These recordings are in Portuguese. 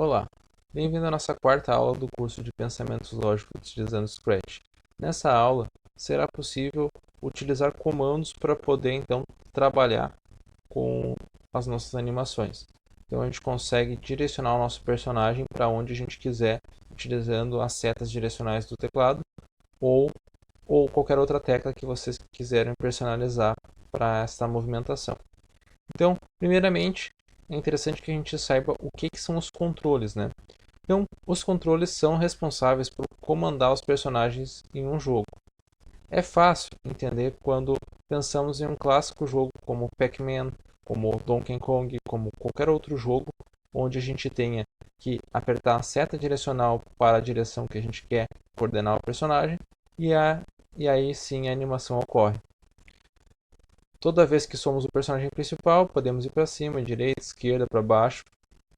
Olá, bem-vindo à nossa quarta aula do curso de Pensamentos Lógicos utilizando Scratch. Nessa aula, será possível utilizar comandos para poder, então, trabalhar com as nossas animações. Então, a gente consegue direcionar o nosso personagem para onde a gente quiser, utilizando as setas direcionais do teclado ou, ou qualquer outra tecla que vocês quiserem personalizar para esta movimentação. Então, primeiramente, é interessante que a gente saiba o que são os controles, né? Então, os controles são responsáveis por comandar os personagens em um jogo. É fácil entender quando pensamos em um clássico jogo como Pac-Man, como Donkey Kong, como qualquer outro jogo, onde a gente tenha que apertar a seta direcional para a direção que a gente quer coordenar o personagem, e aí sim a animação ocorre. Toda vez que somos o personagem principal, podemos ir para cima, direita, esquerda, para baixo,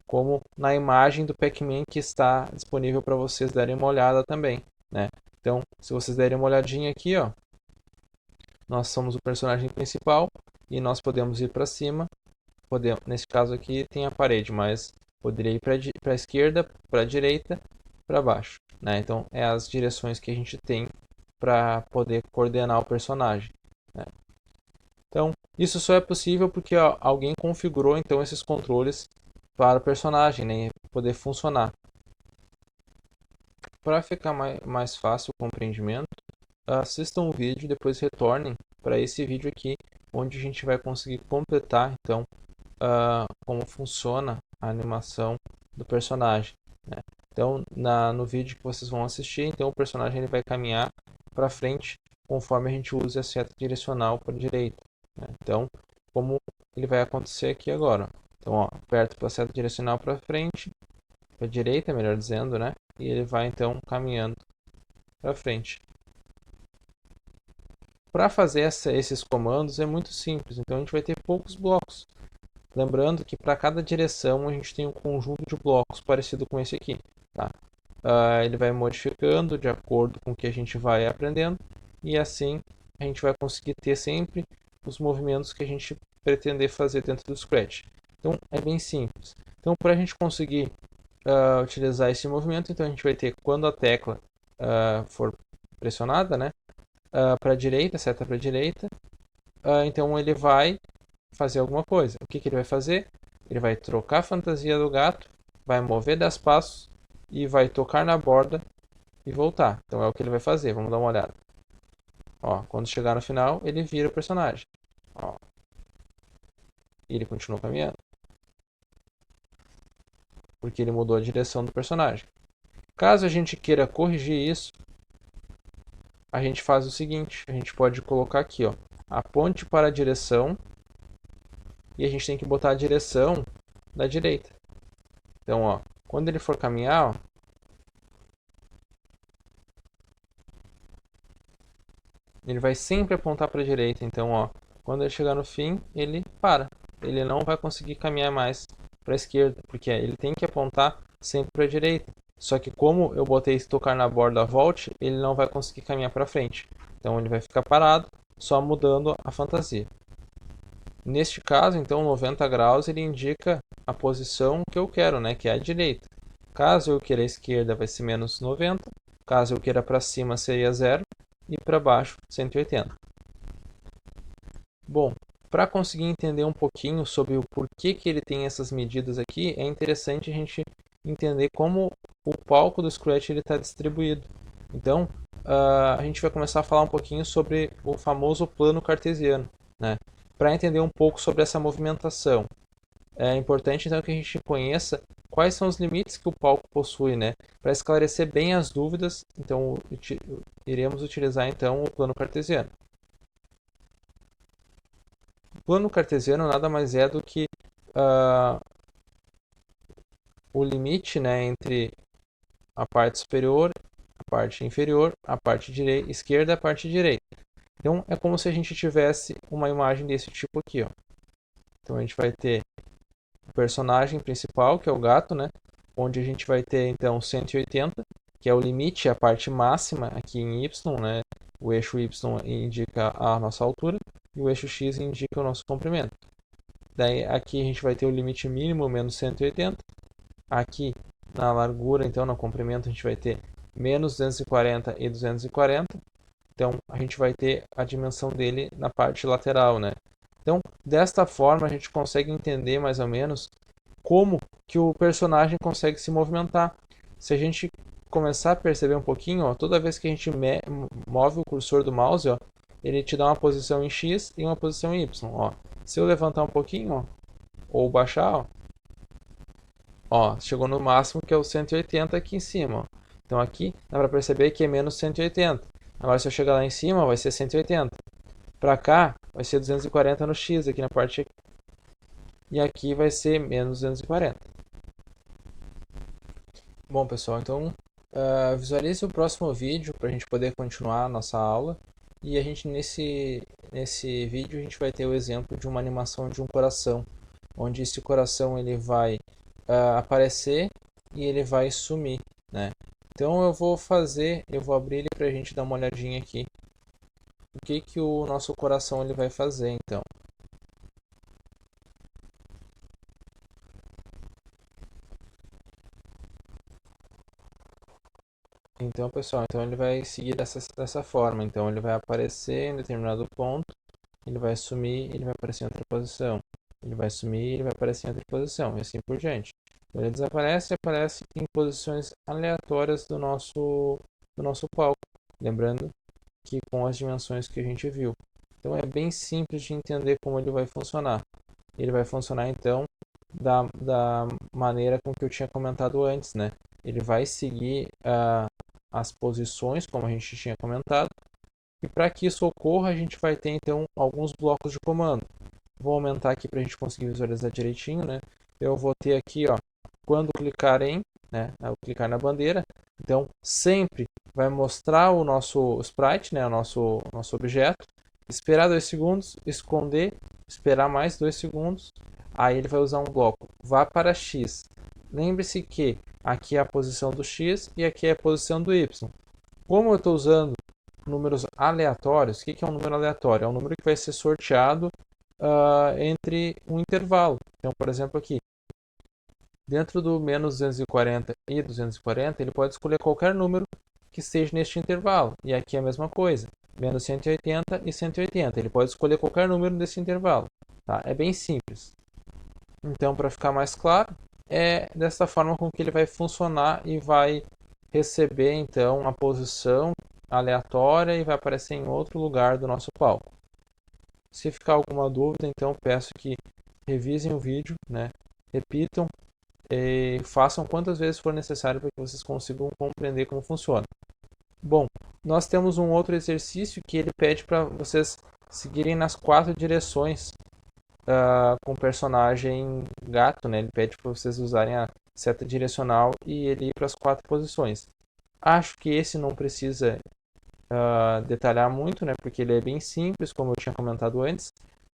como na imagem do Pac-Man que está disponível para vocês darem uma olhada também, né? Então, se vocês derem uma olhadinha aqui, ó, nós somos o personagem principal e nós podemos ir para cima. Nesse caso aqui tem a parede, mas poderia ir para a esquerda, para a direita, para baixo, né? Então, é as direções que a gente tem para poder coordenar o personagem, né? Então, isso só é possível porque alguém configurou então esses controles para o personagem, né, poder funcionar. Para ficar mais fácil o compreendimento, assistam o vídeo e depois retornem para esse vídeo aqui, onde a gente vai conseguir completar então como funciona a animação do personagem, né? Então, no vídeo que vocês vão assistir, então o personagem ele vai caminhar para frente conforme a gente use a seta direcional para a direita, né? Então, como ele vai acontecer aqui agora? Então, ó, aperto para a seta direcional para frente, para a direita, melhor dizendo, né? E ele vai então caminhando para frente. Para fazer esses comandos é muito simples, então a gente vai ter poucos blocos. Lembrando que para cada direção a gente tem um conjunto de blocos parecido com esse aqui, tá? Ele vai modificando de acordo com o que a gente vai aprendendo e assim a gente vai conseguir ter sempre os movimentos que a gente pretender fazer dentro do Scratch. Então é bem simples. Então para a gente conseguir utilizar esse movimento, então a gente vai ter quando a tecla for pressionada, né, para a direita, seta para a direita, então ele vai fazer alguma coisa. O que ele vai fazer? Ele vai trocar a fantasia do gato, vai mover 10 passos e vai tocar na borda e voltar. Então é o que ele vai fazer. Vamos dar uma olhada. Ó, quando chegar no final, ele vira o personagem. Ó, e ele continua caminhando, porque ele mudou a direção do personagem. Caso a gente queira corrigir isso, a gente faz o seguinte: a gente pode colocar aqui, ó, aponte para a direção, e a gente tem que botar a direção da direita. Então, ó, quando ele for caminhar, ó, ele vai sempre apontar para a direita. Então, ó, quando ele chegar no fim, ele para. Ele não vai conseguir caminhar mais para a esquerda, porque ele tem que apontar sempre para a direita. Só que como eu botei tocar na borda volte, ele não vai conseguir caminhar para frente. Então ele vai ficar parado, só mudando a fantasia. Neste caso, então, 90 graus ele indica a posição que eu quero, né, que é a direita. Caso eu queira a esquerda, vai ser menos 90. Caso eu queira para cima, seria 0. E para baixo, 180. Bom, para conseguir entender um pouquinho sobre o porquê que ele tem essas medidas aqui, é interessante a gente entender como o palco do Scratch está distribuído. Então, a gente vai começar a falar um pouquinho sobre o famoso plano cartesiano, né? Para entender um pouco sobre essa movimentação, é importante então que a gente conheça quais são os limites que o palco possui, né? Para esclarecer bem as dúvidas, então iremos utilizar então o plano cartesiano. O plano cartesiano nada mais é do que o limite, né, entre a parte superior, a parte inferior, a parte esquerda e a parte direita. Então é como se a gente tivesse uma imagem desse tipo aqui, ó. Então a gente vai ter o personagem principal, que é o gato, né? Onde a gente vai ter então 180, que é o limite, a parte máxima aqui em Y, né? O eixo Y indica a nossa altura e o eixo X indica o nosso comprimento. Daí aqui a gente vai ter o limite mínimo menos 180. Aqui Na largura, então, no comprimento, a gente vai ter menos 240 e 240. Então, a gente vai ter a dimensão dele na parte lateral, né? Então, desta forma, a gente consegue entender mais ou menos como que o personagem consegue se movimentar. Se a gente começar a perceber um pouquinho, ó, toda vez que a gente move o cursor do mouse, ó, ele te dá uma posição em X e uma posição em Y. Ó. Se eu levantar um pouquinho, ó, ou baixar, ó, chegou no máximo que é o 180 aqui em cima. Ó. Então aqui dá para perceber que é menos 180. Agora se eu chegar lá em cima vai ser 180. Para cá vai ser 240 no X aqui na parte e aqui vai ser menos 240. Bom pessoal, então visualize o próximo vídeo para a gente poder continuar a nossa aula. E a gente nesse vídeo a gente vai ter o exemplo de uma animação de um coração, onde esse coração ele vai aparecer e ele vai sumir, né? Então eu vou abrir ele para a gente dar uma olhadinha aqui. O que que o nosso coração ele vai fazer, então? Então, pessoal, então ele vai seguir dessa forma. Então ele vai aparecer em determinado ponto, ele vai sumir, ele vai aparecer em outra posição. Ele vai sumir, ele vai aparecer em outra posição, e assim por diante. Ele desaparece e aparece em posições aleatórias do nosso palco. Lembrando que com as dimensões que a gente viu. Então é bem simples de entender como ele vai funcionar. Ele vai funcionar então da maneira com que eu tinha comentado antes, né? Ele vai seguir as posições, como a gente tinha comentado, e para que isso ocorra, a gente vai ter então alguns blocos de comando. Vou aumentar aqui para a gente conseguir visualizar direitinho, né? Eu vou ter aqui, ó, quando clicar em, né? Eu clicar na bandeira, então sempre vai mostrar o nosso sprite, né? O nosso objeto, esperar 2 segundos, esconder, esperar mais 2 segundos, aí ele vai usar um bloco, vá para X. Lembre-se que aqui é a posição do X e aqui é a posição do Y. Como eu estou usando números aleatórios, o que é um número aleatório? É um número que vai ser sorteado entre um intervalo. Então, por exemplo, aqui, dentro do menos 240 e 240, ele pode escolher qualquer número que esteja neste intervalo. E aqui é a mesma coisa, menos 180 e 180. Ele pode escolher qualquer número desse intervalo. Tá? É bem simples. Então, para ficar mais claro, é dessa forma com que ele vai funcionar e vai receber então a posição aleatória e vai aparecer em outro lugar do nosso palco. Se ficar alguma dúvida, então peço que revisem o vídeo, né? Repitam e façam quantas vezes for necessário para que vocês consigam compreender como funciona. Bom, nós temos um outro exercício que ele pede para vocês seguirem nas 4 direções com o personagem gato, né? Ele pede para vocês usarem a seta direcional e ele ir para as 4 posições. Acho que esse não precisa detalhar muito, né? Porque ele é bem simples, como eu tinha comentado antes.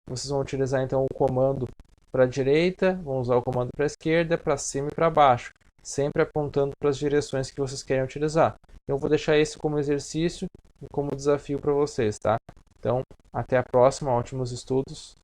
Vocês vão utilizar então o comando para a direita, vão usar o comando para a esquerda, para cima e para baixo, sempre apontando para as direções que vocês querem utilizar. Eu vou deixar esse como exercício e como desafio para vocês, tá? Então, até a próxima, ótimos estudos.